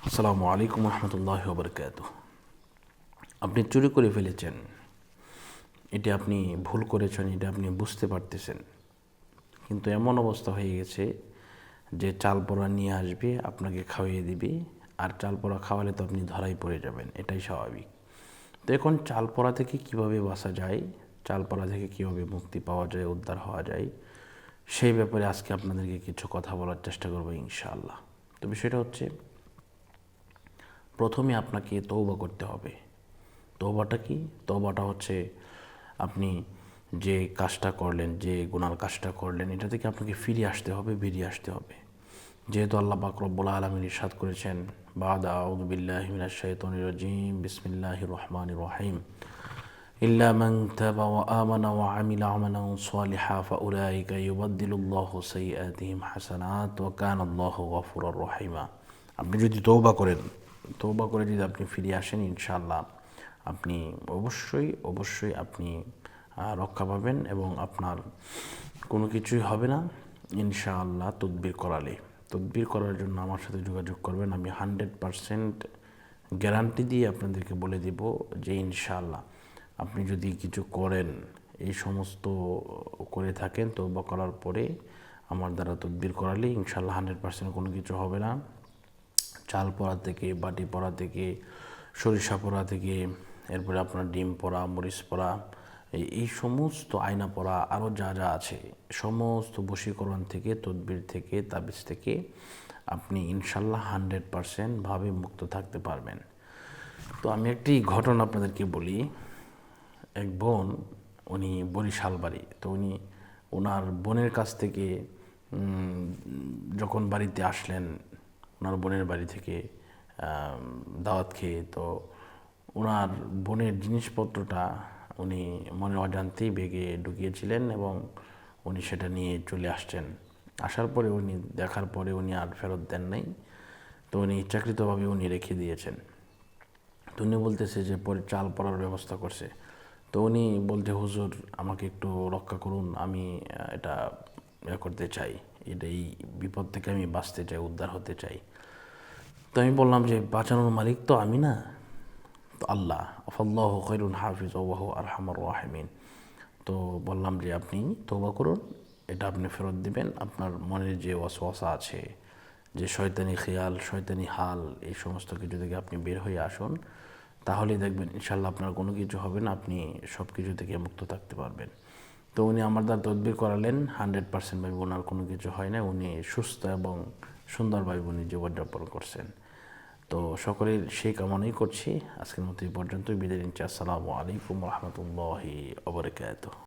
আসসালামু আলাইকুম রহমতুল্লাহ বরকাত। আপনি চুরি করে ফেলেছেন, এটা আপনি ভুল করেছেন, এটা আপনি বুঝতে পারতেছেন, কিন্তু এমন অবস্থা হয়ে গেছে যে চাল পোড়া নিয়ে আসবে, আপনাকে খাওয়িয়ে দিবে, আর চাল পোড়া খাওয়ালে তো আপনি ধরাই পড়ে যাবেন, এটাই স্বাভাবিক। তো এখন চাল পোড়া থেকে কীভাবে বাঁচা যায়, চাল পোড়া থেকে কীভাবে মুক্তি পাওয়া যায়, উদ্ধার হওয়া যায়, সেই ব্যাপারে আজকে আপনাদেরকে কিছু কথা বলার চেষ্টা করবো ইনশাআল্লাহ। তো বিষয়টা হচ্ছে, প্রথমে আপনাকে তওবা করতে হবে। তওবাটা কি? তওবাটা হচ্ছে আপনি যে কাজটা করলেন, যে গুনার কাজটা করলেন, এটা থেকে আপনাকে ফিরে আসতে হবে, বেরিয়ে আসতে হবে। যেহেতু আল্লাহ পাক রব্বুল আলামিন ইরশাদ করেছেন, বাদা আউযু বিল্লাহি মিনাশ শাইতানির রাজিম, বিসমিল্লাহির রহমানির রহিম, ইল্লা মান তাবা ওয়া আমানা ওয়া আমিলা আমালান সালিহা ফাউলাইকা ইউবাদদিলুল্লাহু সাইয়্যাতিহিম হাসানাত ওয়া কানা আল্লাহু গফুরুর রহিমা। আপনি যদি তওবা করেন, তওবা করে যদি আপনি ফিরে আসেন, ইনশাআল্লাহ আপনি অবশ্যই আপনি রক্ষা পাবেন এবং আপনার কোনো কিছুই হবে না ইনশাআল্লাহ। তদবির করার জন্য আমার সাথে যোগাযোগ করবেন। আমি 100% গ্যারান্টি দিয়ে আপনাদেরকে বলে দিব যে ইনশাআল্লাহ আপনি যদি কিছু করেন, এই সমস্ত করে থাকেন, তওবা করার পরে আমার দ্বারা তদবির করালে ইনশাআল্লাহ 100% কোনো কিছু হবে না। চাল পোড়া থেকে, বাটি পোড়া থেকে, সরিষা পোড়া থেকে, এরপরে আপনার ডিম পোড়া, মরিচ পোড়া, এই সমস্ত আয়না পোড়া, আরও যা যা আছে, সমস্ত বশীকরণ থেকে, তদবির থেকে, তাবিজ থেকে আপনি ইনশাল্লাহ 100% ভাবে মুক্ত থাকতে পারবেন। তো আমি একটি ঘটনা আপনাদেরকে বলি। এক বোন, উনি বরিশাল বাড়ি, তো উনি ওনার বোনের কাছ থেকে যখন বাড়িতে আসলেন, ওনার বোনের বাড়ি থেকে দাওয়াত খেয়ে, তো ওনার বোনের জিনিসপত্রটা উনি মনের অজান্তেই ব্যাগে ঢুকিয়েছিলেন এবং উনি সেটা নিয়ে চলে আসছেন। আসার পরে উনি দেখার পরে উনি আর ফেরত দেন নাই, তো উনি ইচ্ছাকৃতভাবে উনি রেখে দিয়েছেন। তো উনি বলতেছে যে পরে চাল পড়ার ব্যবস্থা করছে। তো উনি বলতে, হুজুর আমাকে একটু রক্ষা করুন, আমি এটা করতে চাই, এই বিপদ থেকে আমি বাঁচতে চাই, উদ্ধার হতে চাই। তো আমি বললাম যে বাঁচানোর মালিক তো আমি না, তো আল্লাহ, আফাল্লাহু খায়রুন হাফিজ ওয়া হুয়া আরহামুর রাহিমিন। তো বললাম যে আপনি তওবা করুন, এটা আপনি ফেরত দিবেন। আপনার মনের যে ওয়াসওয়াসা আছে, যে শয়তানি খেয়াল, শয়তানি হাল, এই সমস্ত কিছু থেকে আপনি বের হয়ে আসুন, তাহলেই দেখবেন ইনশাল্লাহ আপনার কোনো কিছু হবে না, আপনি সব কিছু থেকে মুক্ত থাকতে পারবেন। তো উনি আমার দ্বারা তদবির করালেন, 100% ভাবে ওনার কোনো কিছু হয় না, উনি সুস্থ এবং সুন্দরভাবে উনি জীবনযাপন করছেন। তো সকলের সেই কামনাই করছি। আজকের মতো এই পর্যন্তই বিদায় নিচ্ছি। আসসালামু আলাইকুম রহমতুল্লাহি ওয়া বারাকাতুহু।